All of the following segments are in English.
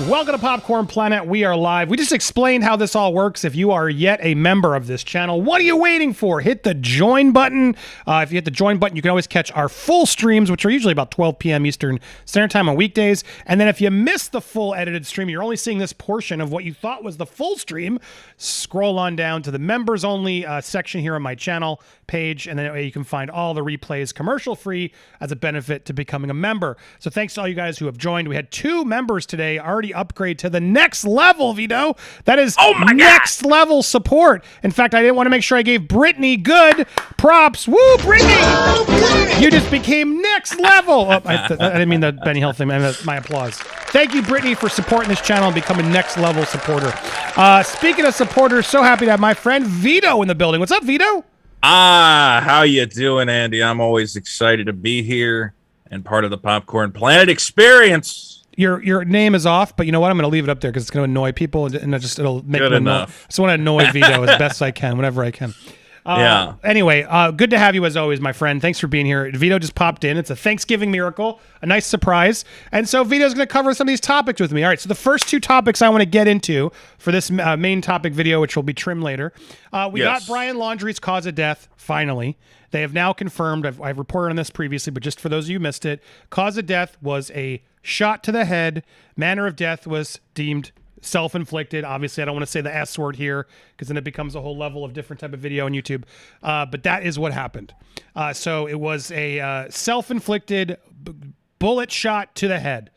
Welcome to Popcorn Planet. We are live. We just explained how this all works. If you are yet a member of this channel, what are you waiting for? Hit the join button. If you hit the join button, you can always catch our full streams, which are usually about 12 p.m. Eastern Standard Time on weekdays. And then if you miss the full edited stream, you're only seeing this portion of what you thought was the full stream. Scroll on down to the members only section here on my channel page, and then you can find all the replays commercial free as a benefit to becoming a member. So thanks to all you guys who have joined. We had 2 members today already upgrade to the next level, Vito. That is next level support. In fact, I didn't want to make sure I gave Brittany good props. Woo, Brittany! You just became next level. Oh, I didn't mean the Benny Hill thing. My applause. Thank you, Brittany, for supporting this channel and becoming next level supporter. Speaking of supporters, so happy to have my friend Vito in the building. What's up, Vito? How you doing, Andy? I'm always excited to be here and part of the Popcorn Planet experience. Your name is off, but you know what? I'm going to leave it up there because it's going to annoy people, and it'll make them annoy. I just want to annoy Vito as best I can, whenever I can. Yeah. Anyway, good to have you as always, my friend. Thanks for being here. Vito just popped in. It's a Thanksgiving miracle, a nice surprise. And so Vito's going to cover some of these topics with me. All right, so the first 2 topics I want to get into for this main topic video, which will be trimmed later. We got Brian Laundrie's cause of death, finally. They have now confirmed, I've reported on this previously, but just for those of you who missed it, cause of death was a shot to the head. Manner of death was deemed self-inflicted. Obviously, I don't want to say the S word here because then it becomes a whole level of different type of video on YouTube. But that is what happened. So it was a self-inflicted bullet shot to the head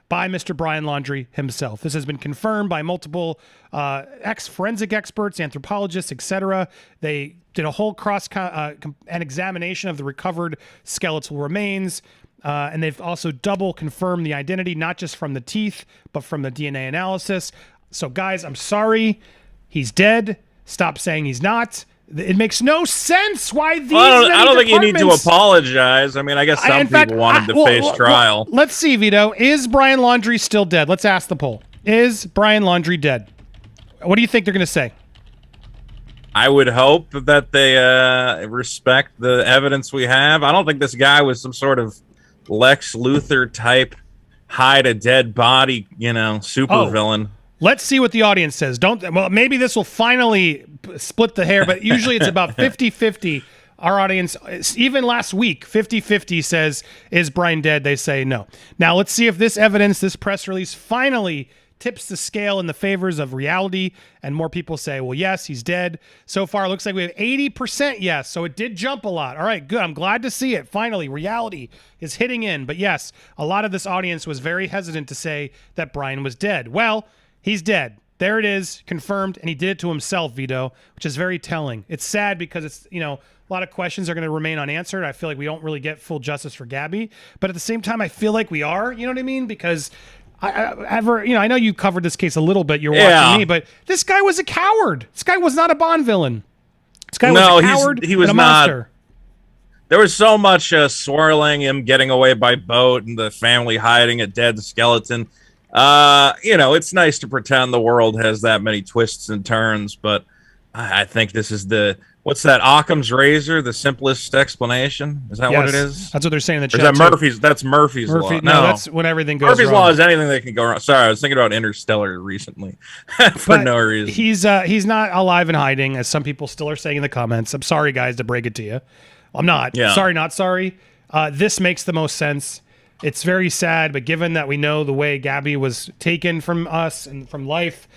by Mr. Brian Laundrie himself. This has been confirmed by multiple forensic experts, anthropologists, etc. They did a whole an examination of the recovered skeletal remains. And they've also double confirmed the identity, not just from the teeth, but from the DNA analysis. So, guys, I'm sorry. He's dead. Stop saying he's not. It makes no sense why these I don't think you need to apologize. I mean, I guess some people wanted to face trial. Let's see, Vito. Is Brian Laundrie still dead? Let's ask the poll. Is Brian Laundrie dead? What do you think they're going to say? I would hope that they respect the evidence we have. I don't think this guy was some sort of Lex Luthor type hide a dead body, super villain. Let's see what the audience says. Well, maybe this will finally split the hair, but usually it's about 50-50. Our audience, even last week, 50-50 says, is Brian dead? They say no. Now let's see if this evidence, this press release finally tips the scale in the favors of reality, and more people say, well, yes, he's dead. So far, it looks like we have 80% yes, so it did jump a lot. All right, good. I'm glad to see it. Finally, reality is hitting in. But yes, a lot of this audience was very hesitant to say that Brian was dead. Well, he's dead. There it is, confirmed, and he did it to himself, Vito, which is very telling. It's sad because it's, a lot of questions are going to remain unanswered. I feel like we don't really get full justice for Gabby, but at the same time, I feel like we are, you know what I mean? Because I know you covered this case a little bit. You're watching me, but this guy was a coward. This guy was not a Bond villain. This guy was a coward. He was and a not. monster. There was so much swirling, him getting away by boat, and the family hiding a dead skeleton. It's nice to pretend the world has that many twists and turns, but I think this is what's that? Occam's razor, the simplest explanation. Is that what it is? That's what they're saying in the chat. Or is that Murphy's? That's Murphy's law. No, that's when everything goes Murphy's wrong. law is anything that can go wrong. Sorry, I was thinking about Interstellar recently for no reason. He's not alive and hiding, as some people still are saying in the comments. I'm sorry, guys, to break it to you. I'm not. Yeah. Sorry, not sorry. This makes the most sense. It's very sad, but given that we know the way Gabby was taken from us and from life,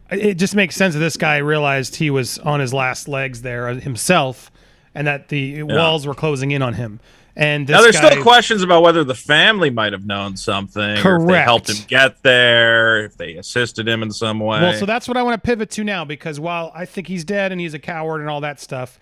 it just makes sense that this guy realized he was on his last legs there himself, and that the walls were closing in on him. And now there's still questions about whether the family might have known something, or if they helped him get there, if they assisted him in some way. Well, so that's what I want to pivot to now, because while I think he's dead and he's a coward and all that stuff,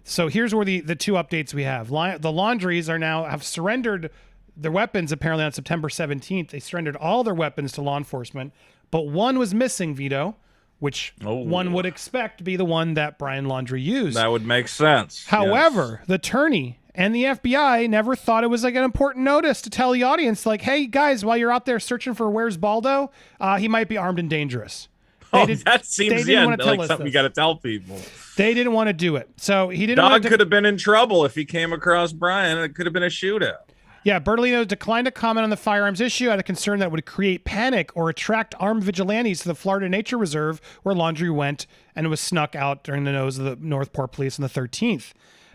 so here's where the 2 updates we have. The Laundries have surrendered their weapons apparently on September 17th. They surrendered all their weapons to law enforcement, but one was missing, Vito, which one would expect to be the one that Brian Laundrie used. That would make sense. However, the attorney and the FBI never thought it was like an important notice to tell the audience, like, hey, guys, while you're out there searching for where's Baldo, he might be armed and dangerous. That seems like something you got to tell people. They didn't want to do it. So he didn't Dog could have been in trouble if he came across Brian. It could have been a shootout. Yeah, Bertolino declined to comment on the firearms issue out of concern that it would create panic or attract armed vigilantes to the Florida Nature Reserve where Laundrie went and was snuck out during the nose of the Northport police on the 13th.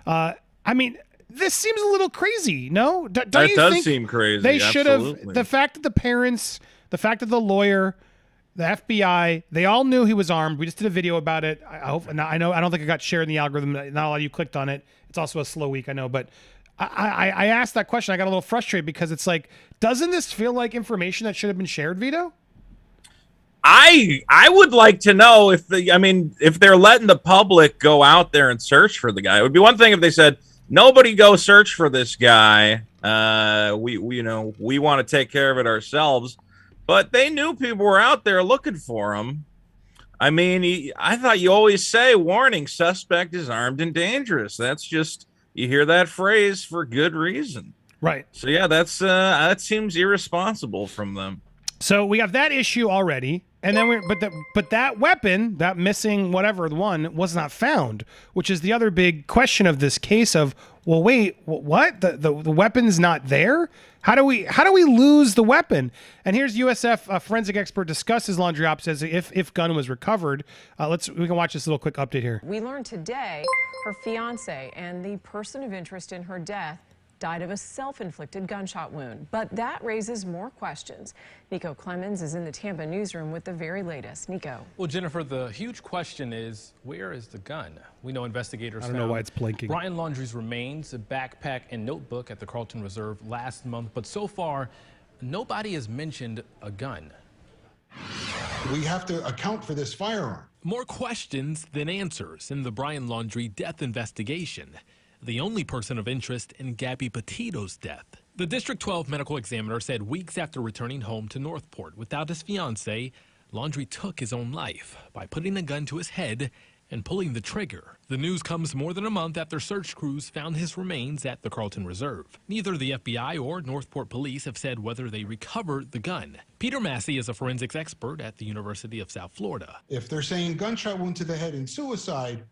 I mean, this seems a little crazy, no? Don't That you does think seem crazy. They should have. Absolutely. The fact that the parents, the fact that the lawyer, the FBI, they all knew he was armed. We just did a video about it. I hope. I know. I don't think it got shared in the algorithm. Not a lot of you clicked on it. It's also a slow week, I know. But I asked that question. I got a little frustrated because it's like, doesn't this feel like information that should have been shared, Vito? I would like to know if they're letting the public go out there and search for the guy. It would be one thing if they said, nobody go search for this guy. We want to take care of it ourselves. But they knew people were out there looking for him. I mean, I thought you always say, warning, suspect is armed and dangerous. That's just, you hear that phrase for good reason. Right. So yeah, that seems irresponsible from them. So we have that issue already, and then but that weapon, that missing whatever one, was not found, which is the other big question of this case. Of, well, wait, what? The weapon's not there? How do we lose the weapon? And here's USF forensic expert discusses Laundrie op, says if gun was recovered. We can watch this little quick update here. We learned today her fiance and the person of interest in her death died of a self-inflicted gunshot wound. But that raises more questions. Nico Clemens is in the Tampa newsroom with the very latest. Nico. Well, Jennifer, the huge question is, where is the gun? We know investigators I don't know why it's blinking. Brian Laundrie's remains, a backpack and notebook at the Carlton Reserve last month, but so far, nobody has mentioned a gun. We have to account for this firearm. More questions than answers in the Brian Laundrie death investigation. The only person of interest in Gabby Petito's death. The District 12 medical examiner said weeks after returning home to Northport without his fiancée, Laundrie took his own life by putting a gun to his head and pulling the trigger. The news comes more than a month after search crews found his remains at the Carlton Reserve. Neither the FBI or Northport police have said whether they recovered the gun. Peter Massey is a forensics expert at the University of South Florida. If they're saying gunshot wound to the head and suicide,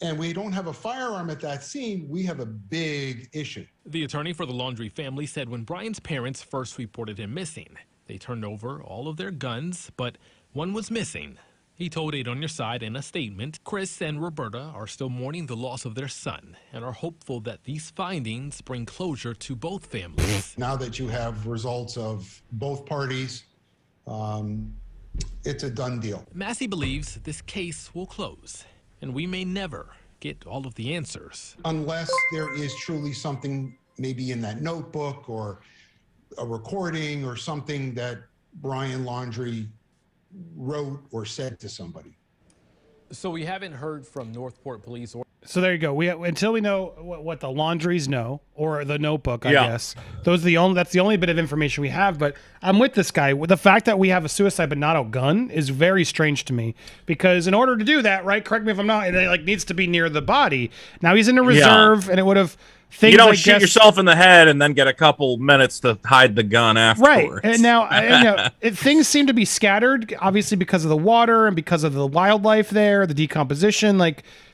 and we don't have a firearm at that scene, we have a big issue. The attorney for the Laundrie family said when Brian's parents first reported him missing, they turned over all of their guns, but one was missing. He told 8 on Your Side in a statement, Chris and Roberta are still mourning the loss of their son and are hopeful that these findings bring closure to both families. Now that you have results of both parties, it's a done deal. Massey believes this case will close, and we may never get all of the answers. Unless there is truly something maybe in that notebook or a recording or something that Brian Laundrie wrote or said to somebody. So we haven't heard from Northport police or... So there you go. Until we know what the Laundries know, or the notebook, I guess. That's the only bit of information we have. But I'm with this guy. The fact that we have a suicide but not a gun is very strange to me. Because in order to do that, right? Correct me if I'm not. It needs to be near the body. Now he's in a reserve, and it would have. You don't shoot yourself in the head and then get a couple minutes to hide the gun afterwards. Right. And now, things seem to be scattered, obviously because of the water and because of the wildlife there, the decomposition.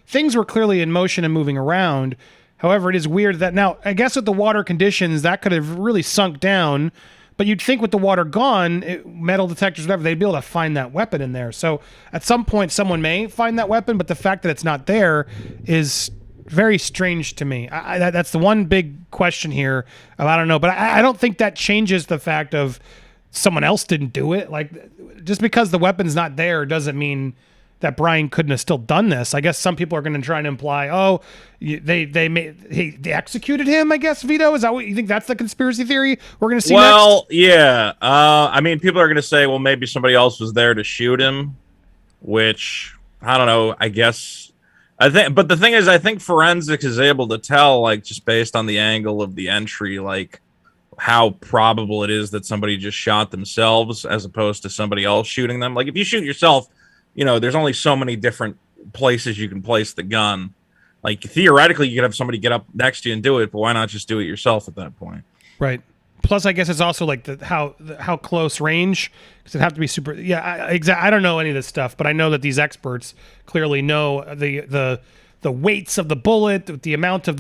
Things were clearly in motion and moving around. However, it is weird that now, I guess with the water conditions, that could have really sunk down. But you'd think with the water gone, metal detectors, whatever, they'd be able to find that weapon in there. So at some point, someone may find that weapon, but the fact that it's not there is very strange to me. That's the one big question here. I don't know, but I don't think that changes the fact of someone else didn't do it. Just because the weapon's not there doesn't mean that Brian couldn't have still done this. I guess some people are going to try and imply, they executed him, I guess, Vito? Is that what you think? That's the conspiracy theory we're going to see next? Well, yeah. People are going to say, well, maybe somebody else was there to shoot him, which, I don't know, I guess. But the thing is, I think forensics is able to tell, just based on the angle of the entry, how probable it is that somebody just shot themselves as opposed to somebody else shooting them. If you shoot yourself, there's only so many different places you can place the gun. Theoretically, you could have somebody get up next to you and do it, but why not just do it yourself at that point? Right. Plus, I guess it's also how close range, because it'd have to be super. Yeah, exactly. I don't know any of this stuff, but I know that these experts clearly know the weights of the bullet, the amount of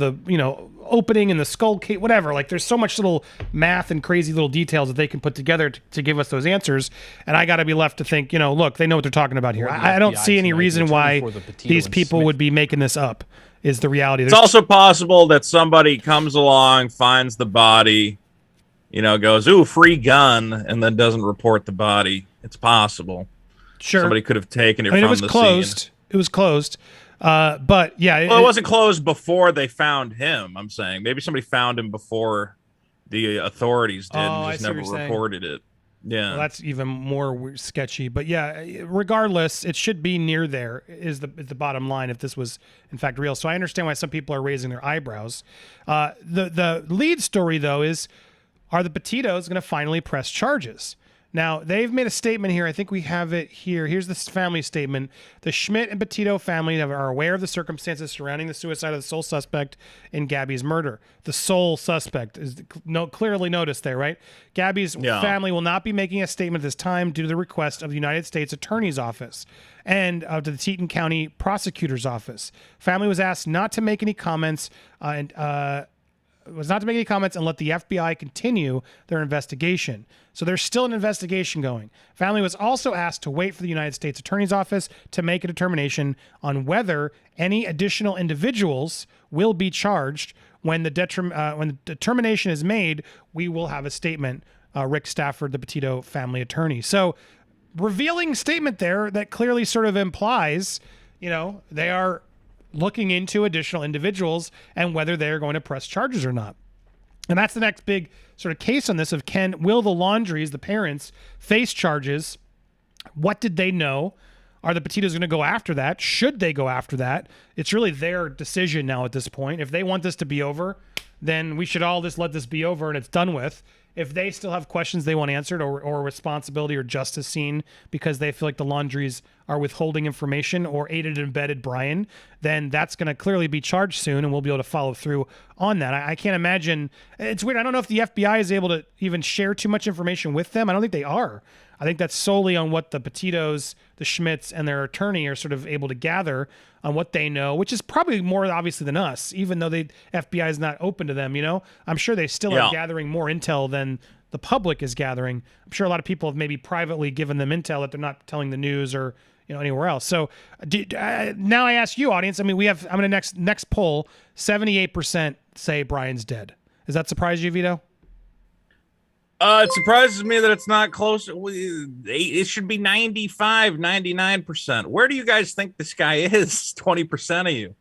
opening and the skull case, whatever. Like there's so much little math and crazy little details that they can put together to give us those answers. And I got to be left to think, look, they know what they're talking about here. I don't see any reason why these people would be making this up. Is the reality. It's also possible that somebody comes along, finds the body, goes, ooh, free gun, and then doesn't report the body. It's possible. Sure. Somebody could have taken it from the closed. scene. It was closed. But yeah. Well, it wasn't closed before they found him, I'm saying. Maybe somebody found him before the authorities did and just never reported it. Yeah. Well, that's even more sketchy. But yeah, regardless, it should be near there is the bottom line if this was, in fact, real. So I understand why some people are raising their eyebrows. The lead story, though, is are the Petitos going to finally press charges? Now, they've made a statement here. I think we have it here. Here's the family statement. The Schmidt and Petito family are aware of the circumstances surrounding the suicide of the sole suspect in Gabby's murder. The sole suspect is clearly noticed there, right? Gabby's family will not be making a statement at this time due to the request of the United States Attorney's Office and to the Teton County Prosecutor's Office. Family was asked not to make any comments and let the FBI continue their investigation. So there's still an investigation going. Family was also asked to wait for the United States Attorney's Office to make a determination on whether any additional individuals will be charged. When the determination is made, we will have a statement. Rick Stafford, the Petito family attorney. So revealing statement there that clearly sort of implies, they are looking into additional individuals and whether they're going to press charges or not. And that's the next big sort of case on this of will the Laundries, the parents, face charges? What did they know? Are the Petitos going to go after that? Should they go after that? It's really their decision now at this point. If they want this to be over, then we should all just let this be over and it's done with. If they still have questions they want answered or responsibility or justice seen because they feel like the Laundries are withholding information or aided and abetted Brian, then that's going to clearly be charged soon and we'll be able to follow through on that. I can't imagine. It's weird. I don't know if the FBI is able to even share too much information with them. I don't think they are. I think that's solely on what the Petitos, the Schmidts, and their attorney are sort of able to gather on what they know, which is probably more obviously than us, even though the FBI is not open to them, I'm sure they still are gathering more intel than the public is gathering. I'm sure a lot of people have maybe privately given them intel that they're not telling the news or anywhere else. So now I ask you, audience, I'm going to next poll, 78% say Brian's dead. Does that surprise you, Vito? It surprises me that it's not close. It should be 95, 99%. Where do you guys think this guy is? 20% of you.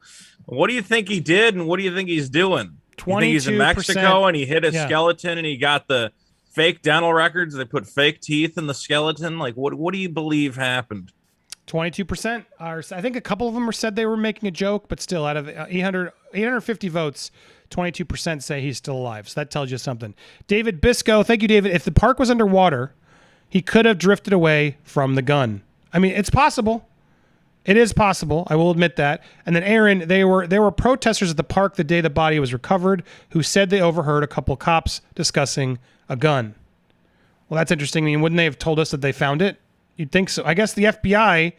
What do you think he did and what do you think he's doing? 22%. You think he's in Mexico and he hit a skeleton and he got the fake dental records? They put fake teeth in the skeleton? Like, what do you believe happened? 22% are. I think a couple of them said they were making a joke, but still, out of 850 votes, 22% say he's still alive. So that tells you something. David Bisco, thank you, David. If the park was underwater, he could have drifted away from the gun. It's possible. It is possible. I will admit that. And then Aaron, there were protesters at the park the day the body was recovered who said they overheard a couple cops discussing a gun. Well, that's interesting. Wouldn't they have told us that they found it? You'd think so. I guess the FBI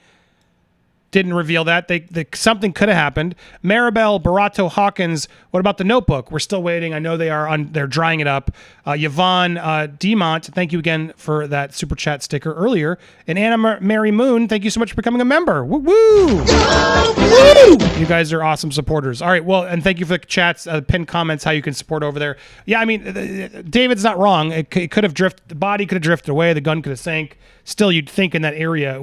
didn't reveal that. Something could have happened. Maribel Barato Hawkins, what about the Notebook? We're still waiting. I know they're drying it up. Yvonne Demont, thank you again for that super chat sticker earlier. And Anna Mary Moon, thank you so much for becoming a member. Woo woo! Woo! You guys are awesome supporters. All right, well, and thank you for the chats, pinned comments, how you can support over there. Yeah, David's not wrong. It could have drifted. The body could have drifted away. The gun could have sank. Still, you'd think in that area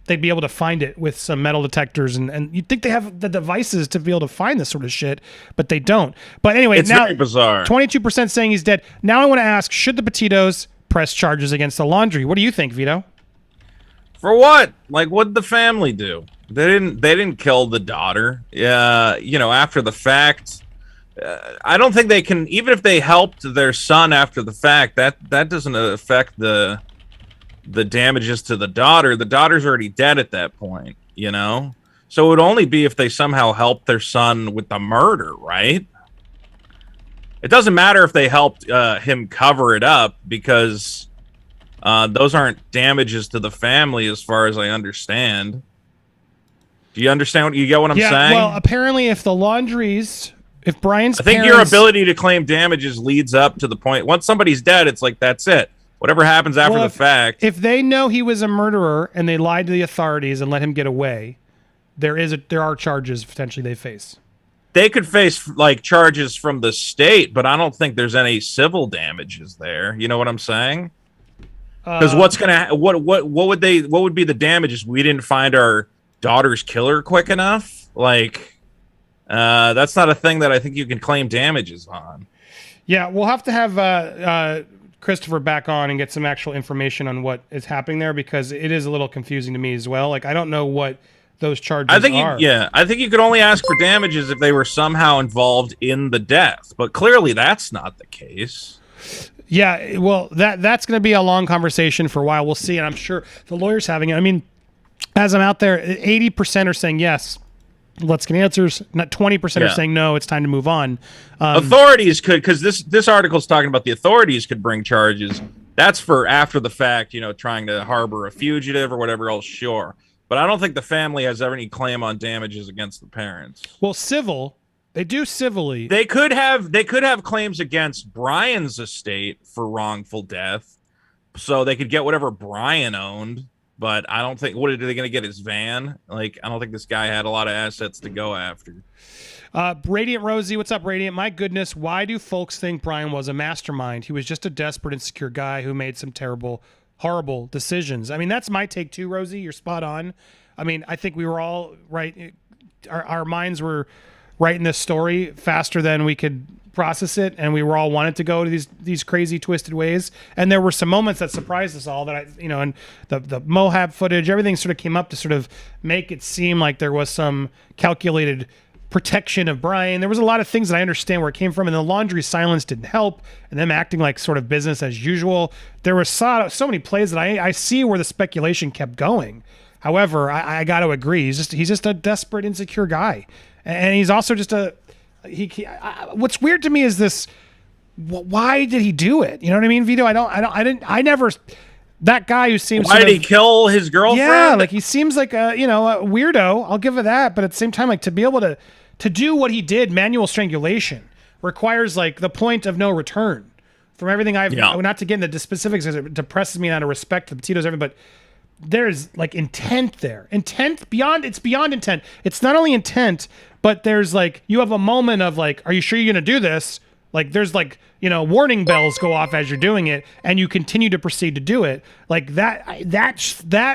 they'd be able to find it with some metal detectors, and you'd think they have the devices to be able to find this sort of shit, but they don't. But anyway, it's very bizarre. 22% saying he's dead. Now I want to ask, should the Petitos press charges against the Laundrie? What do you think, Vito? For what? Like, what'd the family do? They didn't kill the daughter. After the fact. I don't think they can, even if they helped their son after the fact, that doesn't affect the damages to the daughter. The daughter's already dead at that point, So it would only be if they somehow helped their son with the murder, right? It doesn't matter if they helped him cover it up because those aren't damages to the family as far as I understand. Do you understand? You get what I'm saying? Well, apparently if the Laundries If Brian's I think your ability to claim damages leads up to the point. Once somebody's dead, it's like, that's it. Whatever happens after the fact. If they know he was a murderer and they lied to the authorities and let him get away, there are charges potentially they face. They could face like charges from the state, but I don't think there's any civil damages there. You know what I'm saying? Because what would be the damages? We didn't find our daughter's killer quick enough. Like, that's not a thing that I think you can claim damages on. Yeah, we'll have to have Christopher back on and get some actual information on what is happening there, because it is a little confusing to me as well. Like, I don't know what those charges are. I think you could only ask for damages if they were somehow involved in the death, but clearly that's not the case. Yeah, well, that's going to be a long conversation for a while. We'll see, and I'm sure the lawyer's having it. I mean, as I'm out there, 80% are saying yes, let's get answers. Not 20% are saying no, it's time to move on. Authorities could, because this article is talking about the authorities could bring charges. That's for after the fact, trying to harbor a fugitive or whatever else, sure. But I don't think the family has ever any claim on damages against the parents. Well, civil, they do civilly. They could have claims against Brian's estate for wrongful death, so they could get whatever Brian owned. But I don't think, what are they going to get, his van? Like, I don't think this guy had a lot of assets to go after. Radiant Rosie, what's up, Radiant? My goodness, why do folks think Brian was a mastermind? He was just a desperate, insecure guy who made some terrible, horrible decisions. I mean, that's my take too, Rosie. You're spot on. I mean, I think we were all right. Our minds were right in this story faster than we could process it, and we were all wanted to go to these crazy twisted ways. And there were some moments that surprised us all that and the Mohab footage, everything sort of came up to sort of make it seem like there was some calculated protection of Brian. There was a lot of things that I understand where it came from, and the Laundrie silence didn't help, and them acting like sort of business as usual. There were so many plays that I see where the speculation kept going. However, I got to agree, he's just a desperate, insecure guy, and he's also just what's weird to me is this: why did he do it? You know what I mean, Vito? I never. That guy who seems. Why did he kill his girlfriend? Yeah, like he seems like a weirdo. I'll give it that, but at the same time, like to be able to do what he did, manual strangulation, requires like the point of no return. From everything not to get into the specifics, because it depresses me out of respect to the Petitos, everything, but there's like intent there. It's beyond intent. It's not only intent, but there's like, you have a moment of like, are you sure you're going to do this? Like there's like, warning bells go off as you're doing it, and you continue to proceed to do it. Like that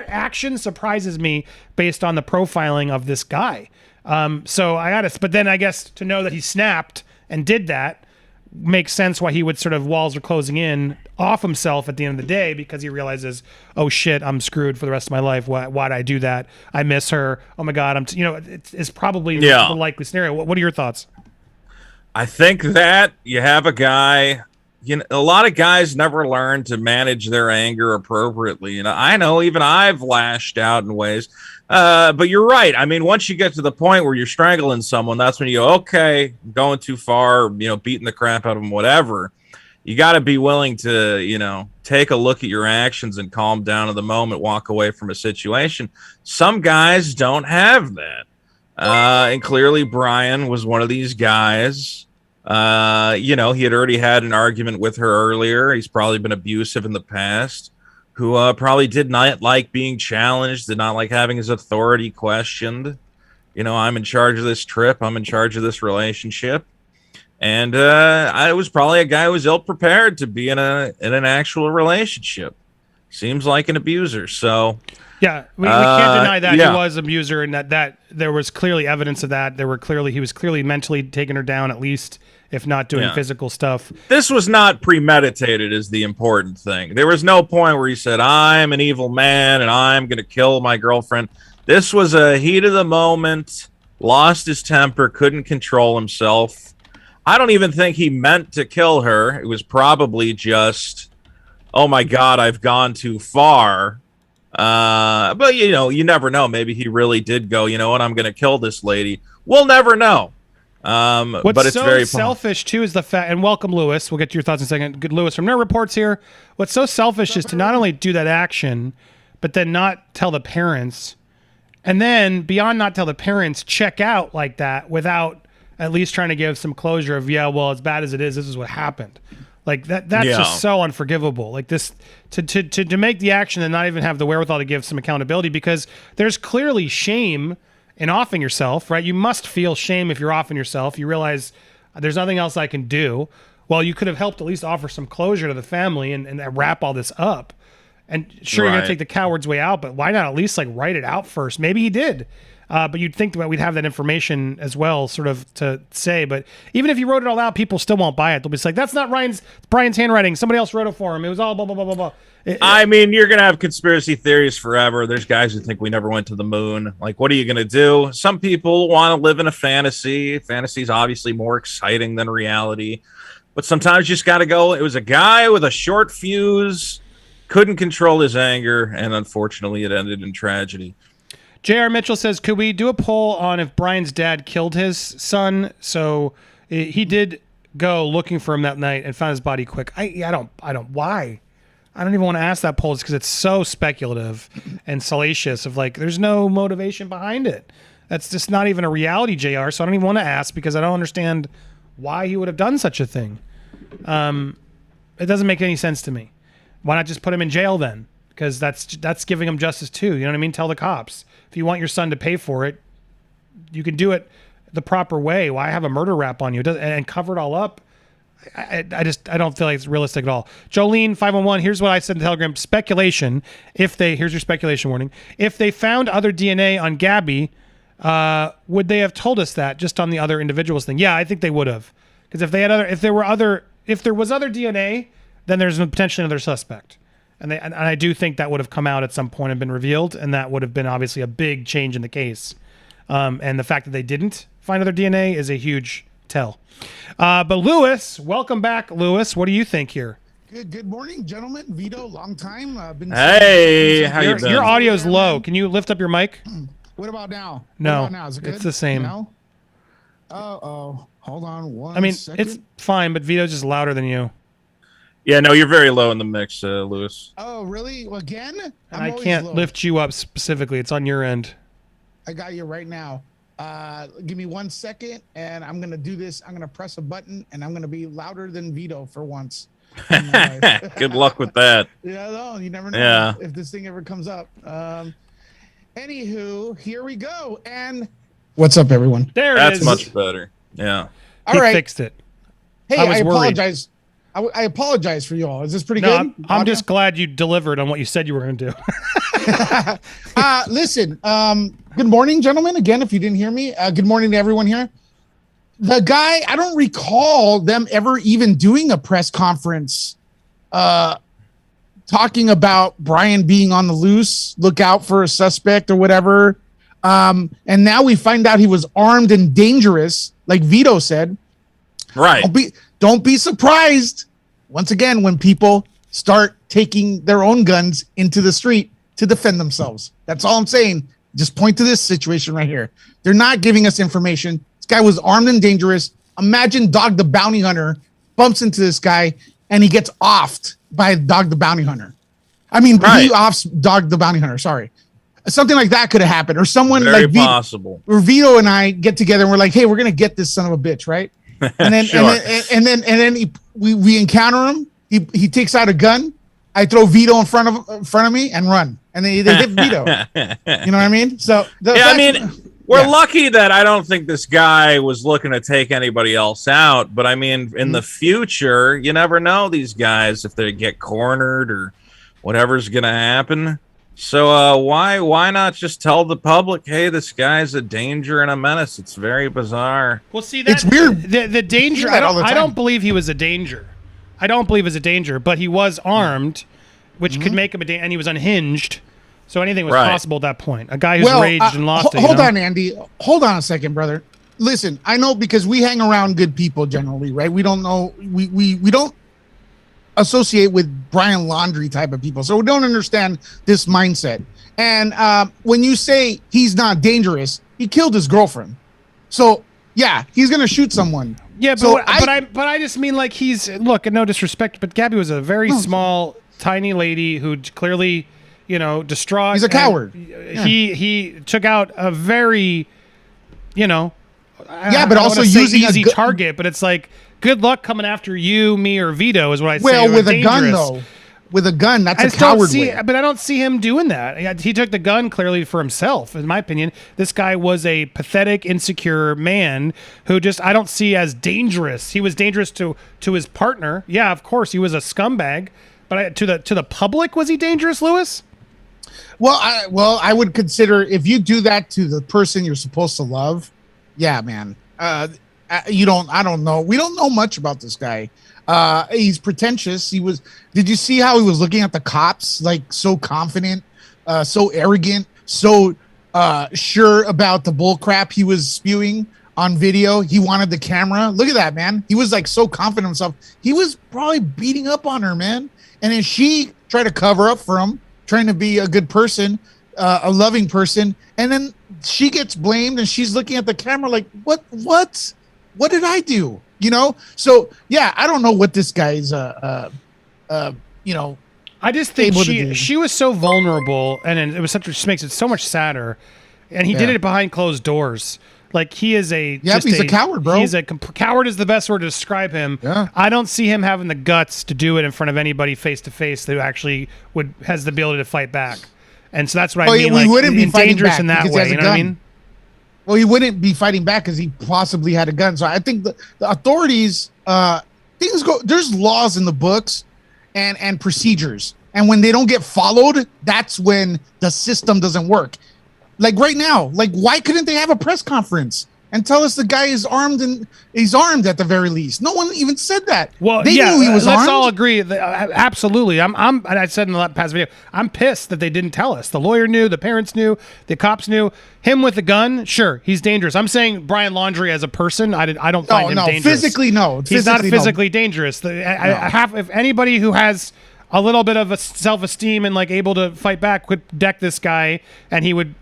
action surprises me based on the profiling of this guy. But then I guess to know that he snapped and did that makes sense why he would sort of, walls are closing in off himself at the end of the day, because he realizes, oh shit, I'm screwed for the rest of my life. Why'd I do that? I miss her. Oh my God. It's probably the likely scenario. What are your thoughts? I think that you have a guy, a lot of guys never learn to manage their anger appropriately. I know even I've lashed out in ways, but you're right. I mean, once you get to the point where you're strangling someone, that's when you go, okay, I'm going too far, beating the crap out of them, whatever. You got to be willing to, take a look at your actions and calm down in the moment, walk away from a situation. Some guys don't have that. And clearly Brian was one of these guys. He had already had an argument with her earlier. He's probably been abusive in the past, who probably did not like being challenged, did not like having his authority questioned. I'm in charge of this trip. I'm in charge of this relationship. And I was probably a guy who was ill-prepared to be in an actual relationship. Seems like an abuser. So yeah, we can't deny that he was an abuser, and that there was clearly evidence of that. He was clearly mentally taking her down, at least, if not doing physical stuff. This was not premeditated is the important thing. There was no point where he said, I'm an evil man and I'm going to kill my girlfriend. This was a heat of the moment, lost his temper, couldn't control himself. I don't even think he meant to kill her. It was probably just, oh my God, I've gone too far. But you never know. Maybe he really did go, I'm going to kill this lady. We'll never know. What's but it's so very selfish too is the fact, and welcome Lewis, we'll get to your thoughts in a second. Good Lewis from Nerd Reports here. What's so selfish is to not only do that action, but then not tell the parents, and then beyond not tell the parents, check out like that without at least trying to give some closure of, yeah, well, as bad as it is, this is what happened. Like that's just so unforgivable. Like this, to make the action and not even have the wherewithal to give some accountability, because there's clearly shame in offing yourself, right? You must feel shame if you're offing yourself. You realize there's nothing else I can do. Well, you could have helped at least offer some closure to the family and wrap all this up. And sure, you're going to take the coward's way out, but why not at least like write it out first? Maybe he did. But you'd think that we'd have that information as well, sort of to say. But even if you wrote it all out, people still won't buy it. They'll be like, that's not Brian's handwriting. Somebody else wrote it for him. It was all blah, blah, blah, blah, blah. I mean, you're going to have conspiracy theories forever. There's guys who think we never went to the moon. Like, what are you going to do? Some people want to live in a fantasy. Fantasy is obviously more exciting than reality. But sometimes you just got to go. It was a guy with a short fuse, couldn't control his anger, and unfortunately it ended in tragedy. J.R. Mitchell says, could we do a poll on if Brian's dad killed his son? So he did go looking for him that night and found his body quick. Why? I don't even want to ask that poll, because it's so speculative and salacious of like, there's no motivation behind it. That's just not even a reality, JR. So I don't even want to ask, because I don't understand why he would have done such a thing. It doesn't make any sense to me. Why not just put him in jail then? Because that's giving him justice too. You know what I mean? Tell the cops. If you want your son to pay for it, you can do it the proper way. Why have a murder rap on you and cover it all up? I don't feel like it's realistic at all. Jolene 511, here's what I said in Telegram. Speculation. Here's your speculation warning. If they found other DNA on Gabby, would they have told us that just on the other individuals thing? Yeah, I think they would have. Because if there was other DNA, then there's potentially another suspect. And I do think that would have come out at some point and been revealed, and that would have been obviously a big change in the case. And the fact that they didn't find other DNA is a huge tell. But Lewis, welcome back, Lewis. What do you think here? Good morning, gentlemen. Vito, long time. Hey, how you been? Your audio's low. Can you lift up your mic? What about now? No, what about now? Is it good? It's the same. No? Hold on one second. It's fine, but Vito's just louder than you. Yeah, no, you're very low in the mix, Lewis. Oh, really? Again? And I can't lift you up specifically. It's on your end. I got you right now. Give me 1 second, and I'm going to do this. I'm going to press a button, and I'm going to be louder than Vito for once. Good luck with that. Yeah, no, you never know if this thing ever comes up. Anywho, here we go. And what's up, everyone? That's much better. Yeah. All right. Fixed it. Hey, I apologize. I apologize for you all. Is this pretty good? I'm just glad you delivered on what you said you were going to do. Listen, good morning, gentlemen. Again, if you didn't hear me, good morning to everyone here. The guy, I don't recall them ever even doing a press conference talking about Brian being on the loose, look out for a suspect or whatever. And now we find out he was armed and dangerous, like Vito said. Right. Don't be surprised, once again, when people start taking their own guns into the street to defend themselves. That's all I'm saying. Just point to this situation right here. They're not giving us information. This guy was armed and dangerous. Imagine Dog the Bounty Hunter bumps into this guy and he gets offed by Dog the Bounty Hunter. I mean, he offs Dog the Bounty Hunter. Sorry. Something like that could have happened. Or someone very like possible. Or Vito and I get together and we're like, hey, we're going to get this son of a bitch, right? And then, and then we encounter him. He takes out a gun. I throw Vito in front of me and run, and they hit Vito. You know what I mean? So we're lucky that I don't think this guy was looking to take anybody else out. But I mean, in the future, you never know these guys if they get cornered or whatever's going to happen. So why not just tell the public, hey, this guy's a danger and a menace? It's very bizarre. Well, see, it's weird. The danger. I don't believe he was a danger. I don't believe he was a danger, but he was armed, which could make him a danger, and he was unhinged. So anything was possible at that point. A guy who's raged and lost it. Hold on, Andy. Hold on a second, brother. Listen, I know because we hang around good people generally, right? We don't know. We don't associate with Brian Laundrie type of people, so we don't understand this mindset. And when you say he's not dangerous, he killed his girlfriend, so yeah, he's gonna shoot someone. Yeah, but I just mean, like, look, no disrespect, but Gabby was a very small, tiny lady who clearly, distraught. He's a coward. He took out a very, Yeah, but I don't also wanna say using a easy gu- target, but it's like good luck coming after you, me, or Vito is what I say. Well, Or with a gun dangerous. though, with a gun, that's I a just don't coward see, way. but I don't see him doing that. He took the gun clearly for himself, in my opinion. This guy was a pathetic, insecure man who just I don't see as dangerous. He was dangerous to his partner. Yeah, of course, he was a scumbag. But to the public, was he dangerous, Lewis? Well, I would consider if you do that to the person you're supposed to love. Yeah, man. I don't know. We don't know much about this guy. He's pretentious. Did you see how he was looking at the cops? Like so confident, so arrogant, so sure about the bull crap he was spewing on video. He wanted the camera. Look at that, man. He was like so confident in himself. He was probably beating up on her, man. And then she tried to cover up for him, trying to be a good person, a loving person. And then she gets blamed and she's looking at the camera like, what did I do? You know? So yeah, I don't know what this guy's, I just think she was so vulnerable, and it was just makes it so much sadder. And he did it behind closed doors. Like he is he's a coward, bro. He's coward is the best word to describe him. Yeah. I don't see him having the guts to do it in front of anybody face to face that actually has the ability to fight back. And so that's what I mean. He wouldn't be fighting dangerous back in that because he way. has a You know what I gun. mean? Well, he wouldn't be fighting back because he possibly had a gun. So I think the authorities, there's laws in the books and procedures. And when they don't get followed, that's when the system doesn't work. Like right now, like why couldn't they have a press conference and tell us the guy is armed and he's armed at the very least? No one even said that. Well, they knew he was let's armed. all agree. Absolutely. And I said in the past video, I'm pissed that they didn't tell us. The lawyer knew, the parents knew, the cops knew. Him with the gun, sure, he's dangerous. I'm saying Brian Laundrie as a person, I don't find him dangerous. Physically, no. He's not physically dangerous. If anybody who has a little bit of a self-esteem and like able to fight back would deck this guy, and he would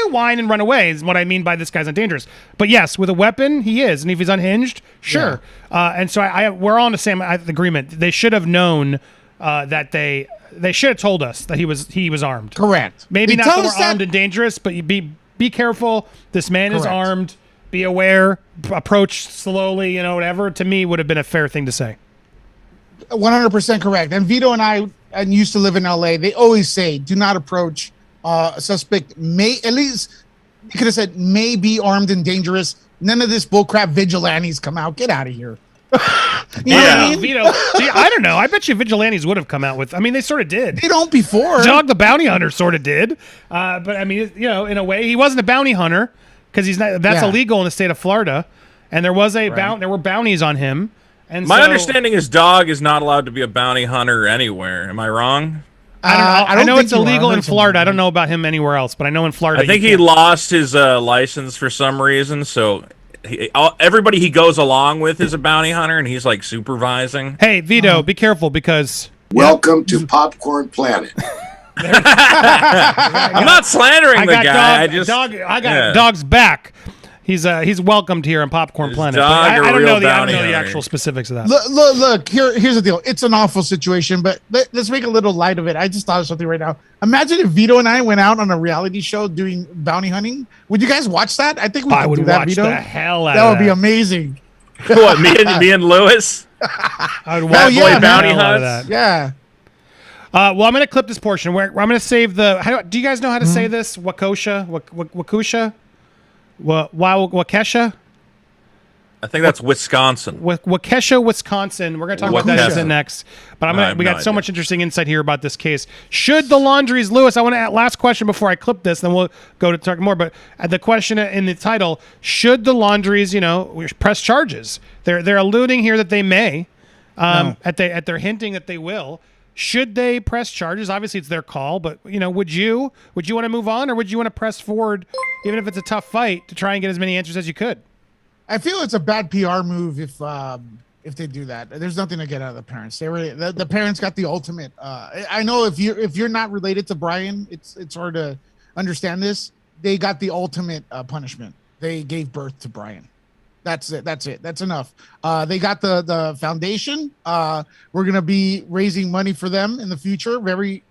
whine and run away is what I mean by this guy's not dangerous. But yes, with a weapon he is, and if he's unhinged, sure. And so we're all in the same agreement. They should have known that they should have told us that he was armed. Correct. Maybe They not tell that us we're armed and dangerous, but you be careful. This man is armed. Be aware. Approach slowly. Whatever. To me, would have been a fair thing to say. 100% correct. And Vito and I used to live in LA. They always say, do not approach a suspect. At least you could have said may be armed and dangerous. None of this bullcrap vigilantes come out. Get out of here. You know what I mean? Vito. Gee, I don't know. I bet you vigilantes would have come out with. I mean, they sort of did. They don't before. Dog the bounty hunter sort of did. But I mean, in a way, he wasn't a bounty hunter because he's not. That's illegal in the state of Florida, and there was there were bounties on him. And my understanding is Dog is not allowed to be a bounty hunter anywhere. Am I wrong? I don't know. I know it's illegal in something. Florida. I don't know about him anywhere else, but I know in Florida. I think he lost his license for some reason, so everybody he goes along with is a bounty hunter, and he's like supervising. Hey, Vito, be careful because. Welcome to Popcorn Planet. I'm not slandering the guy. I got Dog's back. He's welcomed here on Popcorn Planet. Dog I don't know the hunter. actual specifics of that. Look, here's the deal. It's an awful situation, but let's make a little light of it. I just thought of something right now. Imagine if Vito and I went out on a reality show doing bounty hunting. Would you guys watch that? I think we could would do that, watch Vito. the hell out That of would be amazing. What, me and Lewis? I would Hell watch yeah, the bounty hell out of hunts. that. Yeah. Well, I'm going to clip this portion where I'm going to save the. Do you guys know how to say this? Waukesha? Waukesha? Waukesha? I think that's Wisconsin. Waukesha, Wisconsin. We're going to talk about that next. But we got so much interesting insight here about this case. Should the Laundries, Lewis, I want to last question before I clip this, then we'll go to talk more. But the question in the title, should the Laundries, press charges? They're alluding here that they may. They're hinting that they will. Should they press charges? Obviously, it's their call, but would you want to move on, or would you want to press forward, even if it's a tough fight, to try and get as many answers as you could? I feel it's a bad PR move if they do that. There's nothing to get out of the parents. The parents got the ultimate. I know if you're not related to Brian, it's hard to understand this. They got the ultimate punishment. They gave birth to Brian. That's it. That's enough. They got the foundation. We're gonna be raising money for them in the future very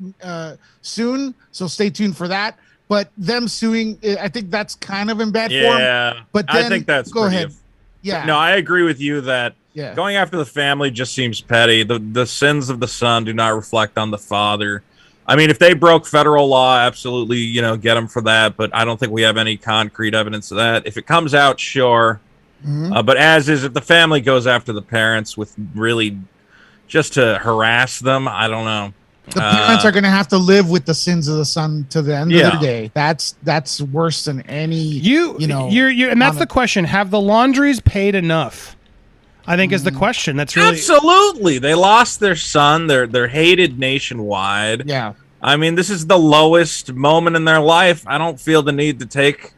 soon. So stay tuned for that. But them suing, I think that's kind of in bad form. Yeah, But then, I think that's go pretty ahead. Yeah. No, I agree with you that Yeah. going after the family just seems petty. The sins of the son do not reflect on the father. I mean, if they broke federal law, absolutely, get them for that. But I don't think we have any concrete evidence of that. If it comes out, sure. But as is, if the family goes after the parents with really just to harass them, I don't know. The parents are going to have to live with the sins of the son to the end of the day. That's worse than any. You and that's the question. Have the Laundries paid enough? I think is the question. That's really absolutely. They lost their son. They're hated nationwide. Yeah. I mean, this is the lowest moment in their life. I don't feel the need to take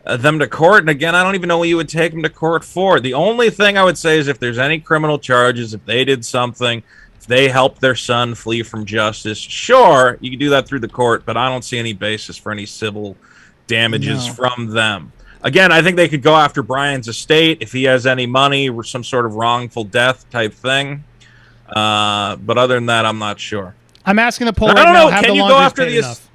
them to court. And again, I don't even know what you would take them to court for. The only thing I would say is if there's any criminal charges, if they did something, if they helped their son flee from justice, sure, you can do that through the court, but I don't see any basis for any civil damages from them. Again, I think they could go after Brian's estate if he has any money or some sort of wrongful death type thing. But other than that, I'm not sure. I'm asking the poll I right don't now. know. Have Can the you go Laundries after paid the enough?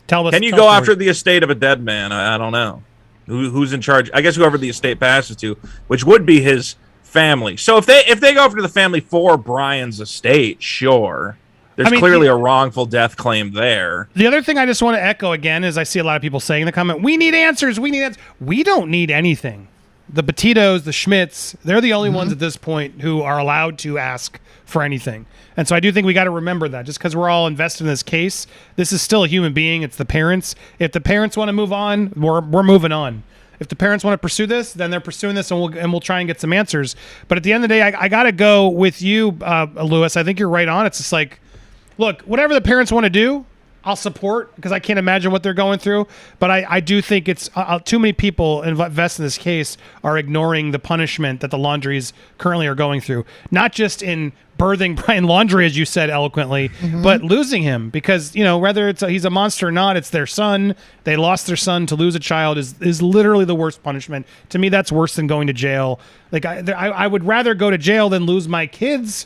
Tell us. Can you go after the estate of a dead man? I don't know. Who's in charge? I guess whoever the estate passes to, which would be his family. So if they go after the family for Brian's estate, sure. There's clearly a wrongful death claim there. The other thing I just want to echo again is I see a lot of people saying in the comment, we need answers. We need answers. We don't need anything. The Petitos, the Schmitz, they're the only ones at this point who are allowed to ask for anything. And so I do think we got to remember that just because we're all invested in this case, this is still a human being. It's the parents. If the parents want to move on, we're moving on. If the parents want to pursue this, then they're pursuing this, and we'll try and get some answers. But at the end of the day, I got to go with you, Lewis. I think you're right on. It's just like, look, whatever the parents want to do, I'll support because I can't imagine what they're going through. But I do think it's too many people invest in this case are ignoring the punishment that the Laundries currently are going through. Not just in birthing Brian Laundrie, as you said eloquently, but losing him because, whether he's a monster or not, it's their son. They lost their son. To lose a child is literally the worst punishment. To me, that's worse than going to jail. Like I would rather go to jail than lose my kids.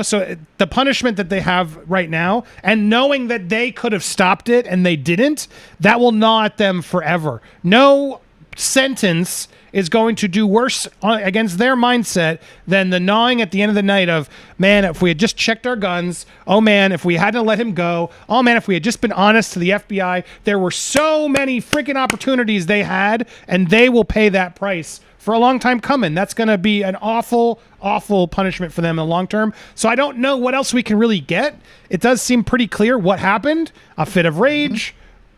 So the punishment that they have right now and knowing that they could have stopped it and they didn't, that will gnaw at them forever. No sentence is going to do worse against their mindset than the gnawing at the end of the night of, man, if we had just checked our guns, oh man, if we hadn't let him go, oh man, if we had just been honest to the FBI, there were so many freaking opportunities they had, and they will pay that price for a long time coming. That's going to be an awful, awful punishment for them in the long term. So I don't know what else we can really get. It does seem pretty clear what happened. A fit of rage.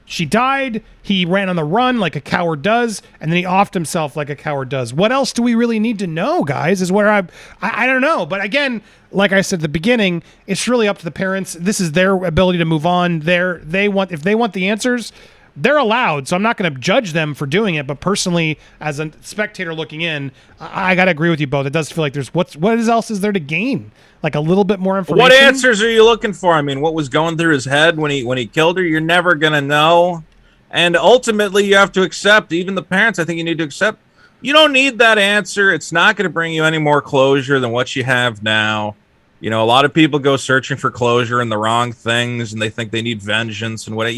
She died. He ran on the run like a coward does, and then he offed himself like a coward does. What else do we really need to know, guys? Is where I don't know. But again, like I said at the beginning, it's really up to the parents. This is their ability to move on. If they want the answers, they're allowed. So I'm not going to judge them for doing it. But personally, as a spectator looking in, I got to agree with you both. It does feel like there's what else is there to gain? Like a little bit more information. What answers are you looking for? I mean, what was going through his head when he killed her? You're never gonna know. And ultimately, you have to accept. Even the parents, I think you need to accept. You don't need that answer. It's not going to bring you any more closure than what you have now. A lot of people go searching for closure in the wrong things, and they think they need vengeance and what.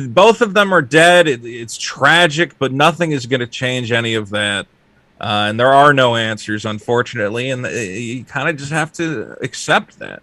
Both of them are dead. It's tragic, but nothing is going to change any of that. And there are no answers, unfortunately, and you kind of just have to accept that.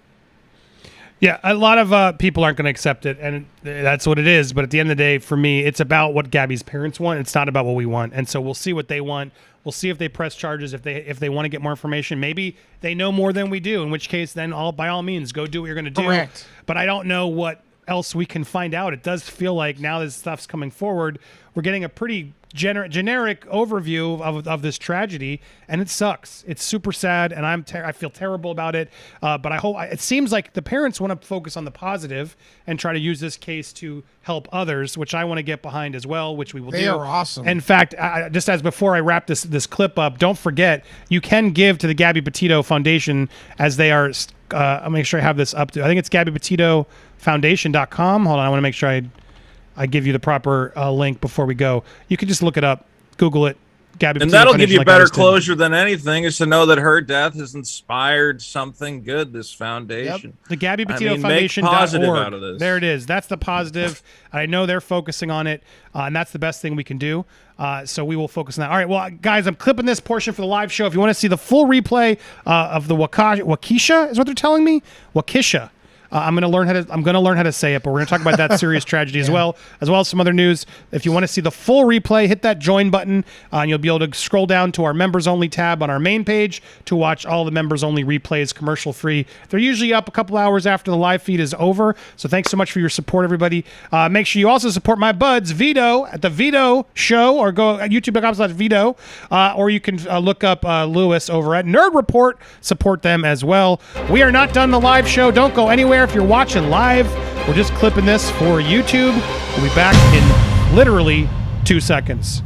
Yeah, a lot of people aren't going to accept it, and that's what it is. But at the end of the day, for me, it's about what Gabby's parents want. It's not about what we want. And so we'll see what they want. We'll see if they press charges, if they want to get more information. Maybe they know more than we do, in which case, then by all means, go do what you're going to do. Correct. But I don't know what else we can find out. It does feel like now this stuff's coming forward, we're getting a pretty generic overview of this tragedy, and it sucks. It's super sad, and I feel terrible about it. But I hope it seems like the parents want to focus on the positive and try to use this case to help others, which I want to get behind as well, which we will do. They are awesome. In fact, just as before I wrap this clip up, don't forget you can give to the Gabby Petito Foundation as they are. I'll make sure I have this up to. I think it's GabbyPetitoFoundation.com. Hold on, I want to make sure I give you the proper link before we go. You can just look it up, Google it, Gabby And Petito that'll give Foundation you like better others did. closure than anything, is to know that her death has inspired something good, this foundation. The Gabby Petito I mean, make Foundation. positive out of this. There it is. That's the positive. I know they're focusing on it, and that's the best thing we can do. So we will focus on that. All right, well, guys, I'm clipping this portion for the live show. If you want to see the full replay of the Waukesha, is what they're telling me? Waukesha. I'm gonna learn how to say it, but we're gonna talk about that serious tragedy as well as some other news. If you want to see the full replay, hit that join button, and you'll be able to scroll down to our members only tab on our main page to watch all the members only replays commercial free. They're usually up a couple hours after the live feed is over. So thanks so much for your support, everybody. Make sure you also support my buds Vito at the Vito Show, or go at youtube.com/Vito, or you can look up Lewis over at Nerd Report. Support them as well. We are not done the live show. Don't go anywhere. If you're watching live, we're just clipping this for YouTube. We'll be back in literally 2 seconds.